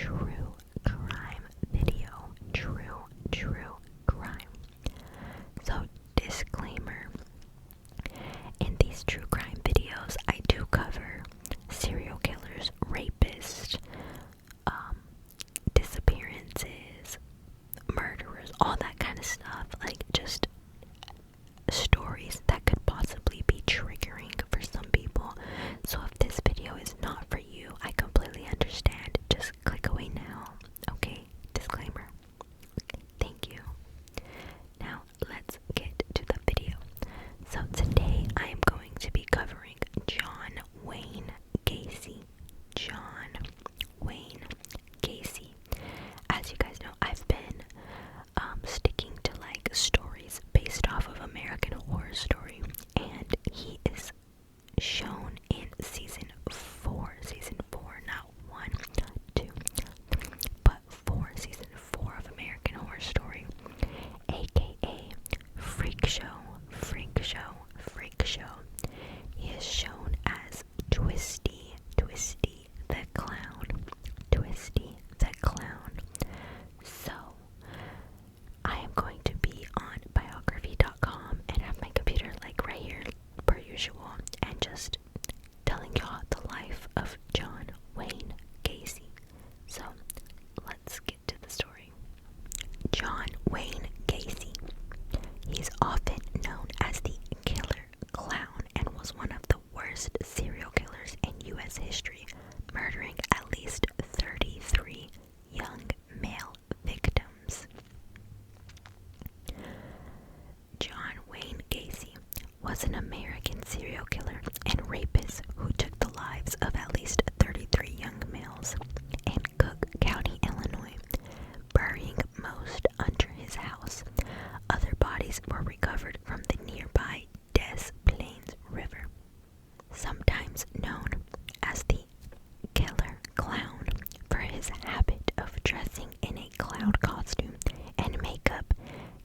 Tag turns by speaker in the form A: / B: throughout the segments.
A: true crime video. True crime. So, disclaimer. In these true crime videos, I do cover serial killers, rapists, disappearances, murderers, all that kind of stuff. Like, just stories that could possibly be triggering for some people. So if this video is not for you, I completely understand. Just click away now. Okay? Disclaimer. Thank you. Now let's get to the video. So today I am going to be covering John Wayne Gacy. John Wayne Gacy. As you guys know, I've been sticking to like stories based off of American Horror Story, and he is shown in season 4, not 1, 2, 3, but 4, season 4 of American Horror Story, aka Freak Show. He is shown as Twisty the Clown. So I am going to be on biography.com and have my computer like right here per usual and just telling y'all the life of John Wayne Gacy. So let's get to the story. John Wayne Gacy. He's often known as the Killer Clown and was one of the worst serial killers in U.S. history, murdering at least 33 young male victims. John Wayne Gacy was an American serial killer and rapist who took the lives of at least 33 young males in Cook County, Illinois, burying most under his house. Other bodies were recovered from the nearby Des Plaines River. Sometimes known as the Killer Clown for his habit of dressing in a clown costume and makeup,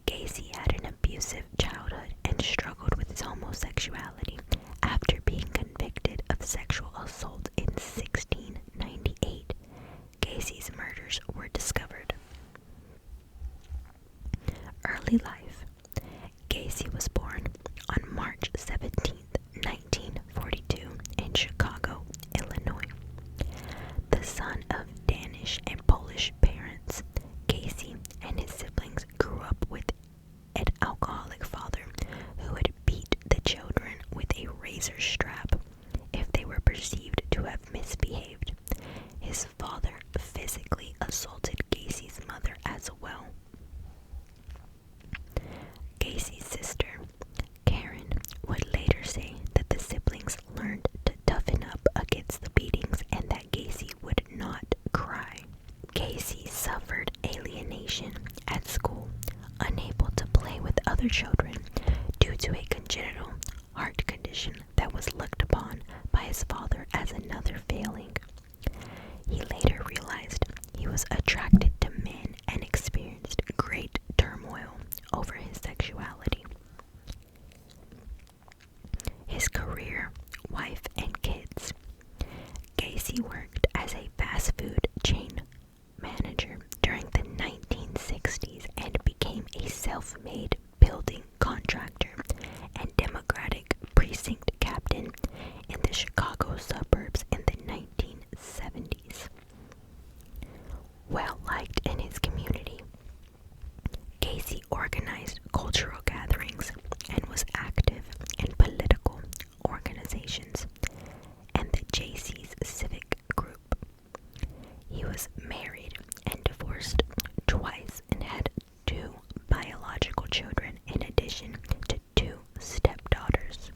A: Gacy had an abusive childhood and struggled with his homosexuality after being convicted of sexual assault in 1698. Gacy's murders were discovered. Early life. Gacy was born on March 17, 1942 in Chicago, Illinois. The son of Danish and Polish parents, Gacy and his siblings grew up with an alcoholic father who would beat the children with a razor strap if they were perceived to have misbehaved. His father physically assaulted Gacy's mother as well. Gacy's sister, Karen, would later say that the siblings learned to toughen up against the beatings and that Gacy would not cry. Gacy suffered alienation at school, unable to play with other children due to a congenital heart condition that was looked upon by his father as another failing. He later realized he was attracted to men and experienced great turmoil over his sexuality. His career, wife, and kids. Gacy worked as a fast food chain manager during the 1960s and became a self-made building contractor and Democratic precinct captain in the Chicago suburbs in the 1970s. Well liked in his community, Gacy organized cultural gatherings and was active in political organizations and the JC's civic group. He was married and divorced twice and had 2 biological children in addition to 2 stepdaughters.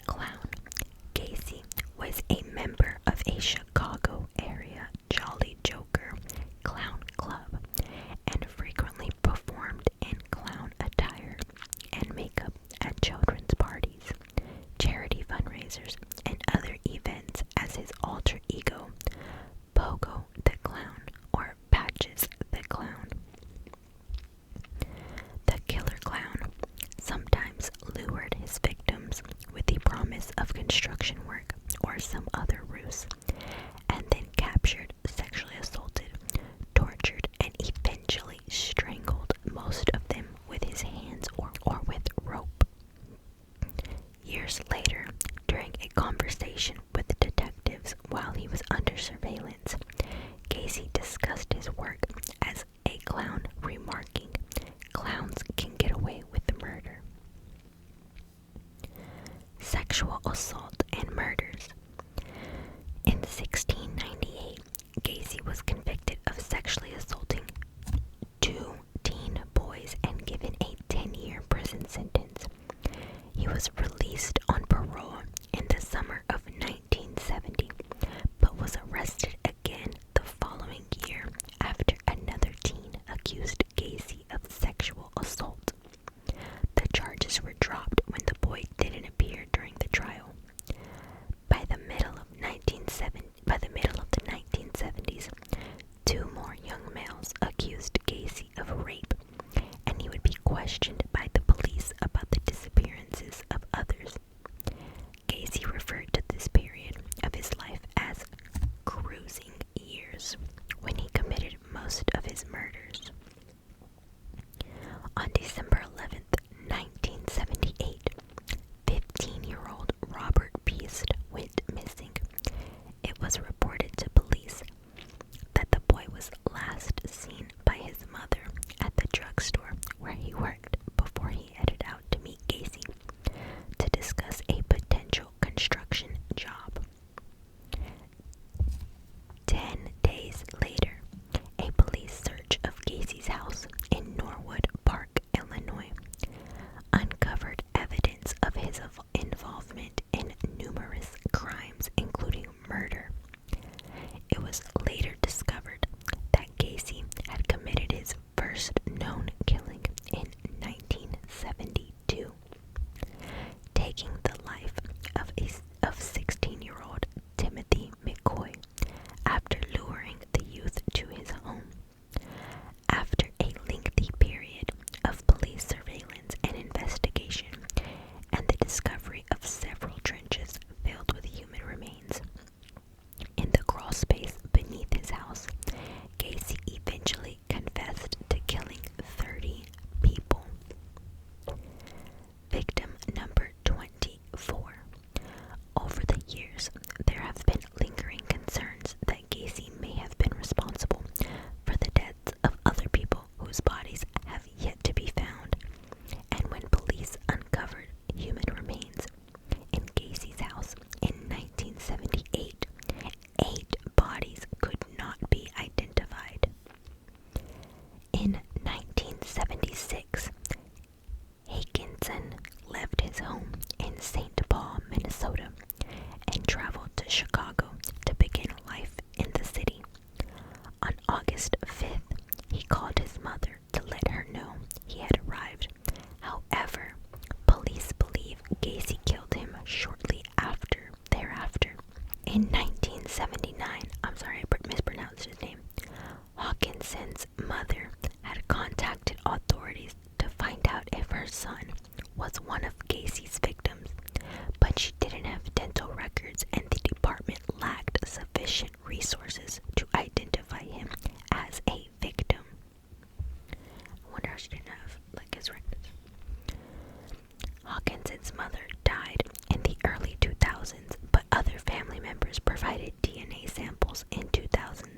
A: Clown. Gacy was a member of a Chicago area Jolly Joker clown club and frequently performed in clown attire and makeup at children's parties, charity fundraisers, and other events as his alter ego, Pogo the Clown, or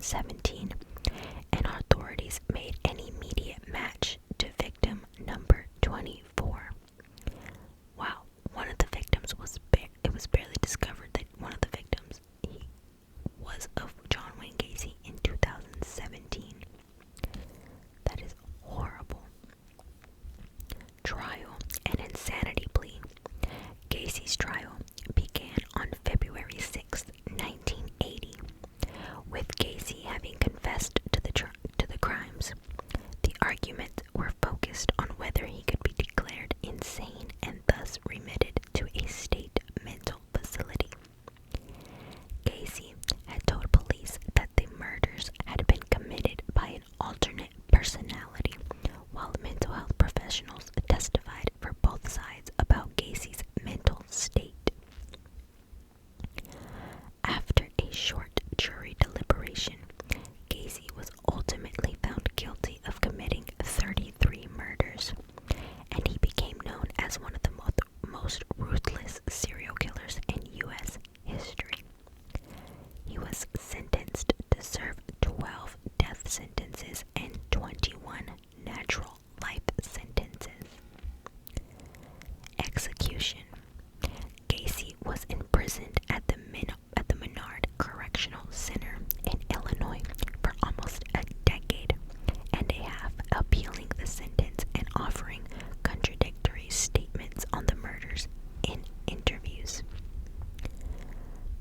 A: 2017, and authorities made an immediate match to victim number 24. Wow, one of the victims it was barely discovered that one of the victims was of John Wayne Gacy in 2017. That is horrible. Trial and insanity plea. Gacy's trial began on February 6, 1980, with Gacy having confessed to the crimes. The arguments were focused on whether he could be declared insane and thus remitted to a state mental facility. Gacy had told police that the murders had been committed by an alternate personality, while mental health professionals testified for both sides about Gacy's mental state. After a short jury deliberation, Gacy was ultimately found guilty of committing 33 murders, and he became known as one of the most ruthless serial killers in U.S. history. He was sentenced to serve 12 death sentences and 21 natural life sentences. Execution. Gacy was imprisoned at the Menard Correctional Center in Illinois for almost a decade and a half, appealing the sentence and offering contradictory statements on the murders in interviews.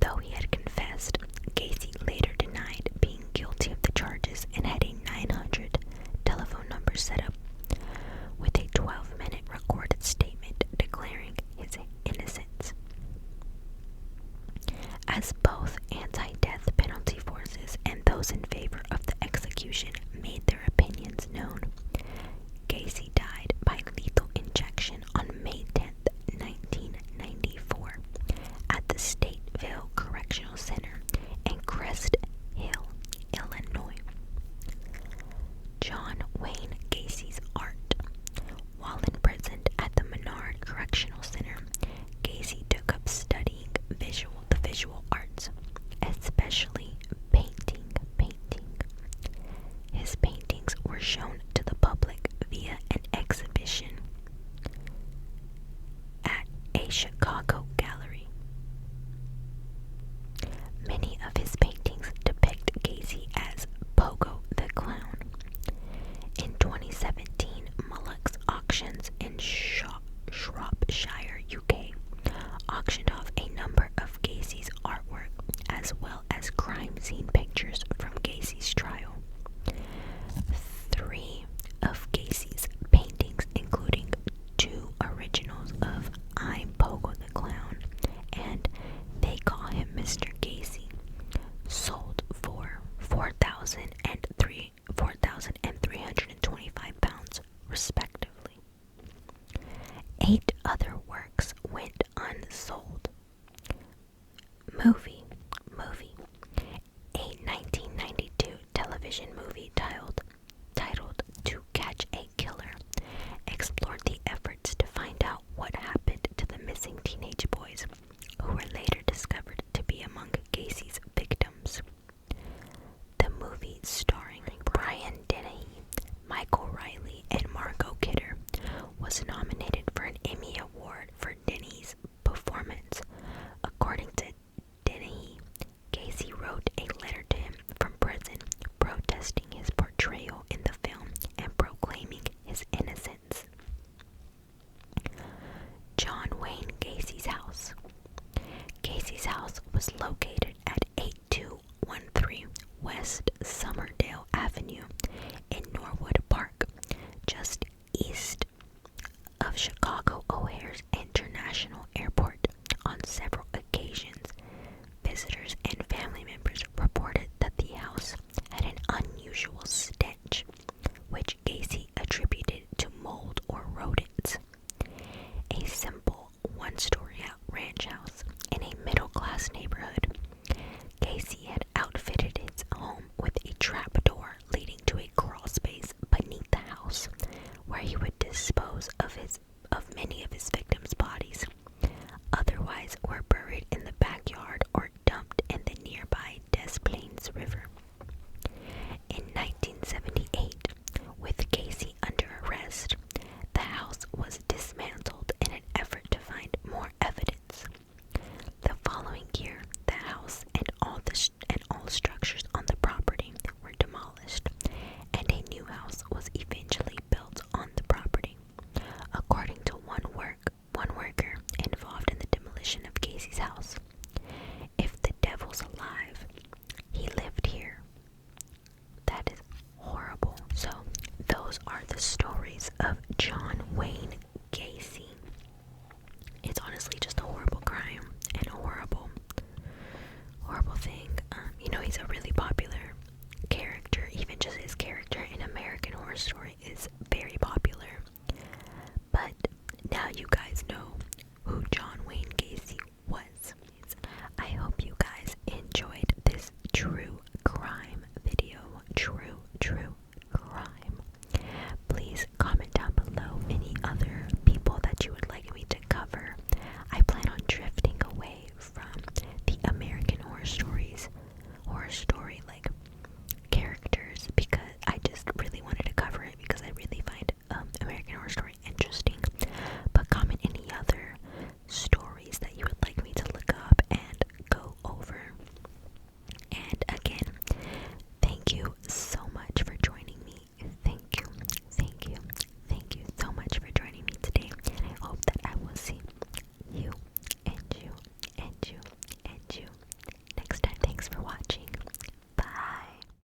A: Though he had confessed, Gacy later denied being guilty of the charges and had a 900 telephone number set up with a 12-minute recorded statement declaring his innocence. As both anti-death penalty forces and those in favor of the execution made their opinions known, Gacy died by lethal injection on May 10, 1994, at the Stateville Correctional Center in Crest Hill, Illinois. John Wayne Gacy's art. While imprisoned at the Menard Correctional Center, Gacy took up studying the visual arts, especially painting. His paintings were shown to the public via an exhibition at a Chicago gallery. Many of his paintings depict Gacy as Pogo the Clown. In 2017, Mullock's Auctions in Shropshire, UK, auctioned off a number of Gacy's artwork as well as crime scene pictures from Gacy's trial. 3 of Gacy's paintings, including 2 originals of I'm Pogo the Clown and They Call Him Mr. Gacy, sold for £4,325 respectively. 8 other works went unsold. Movie. A 1992 television movie titled To Catch a Killer explored the efforts to find out what happened to the missing teenage boys who were later discovered to be among Gacy's victims. The movie, starring Brian Dennehy, Michael Riley, and Margot Kidder, was nominated for an Emmy Award for Dennehy's performance. According to Dennehy, Gacy wrote a letter to him from prison protesting his portrayal in the film and proclaiming his innocence. John Wayne Gacy's house. Gacy's house was located at 8213 West Somerdale Avenue in Norwood Park, just east of Chicago O'Hare's International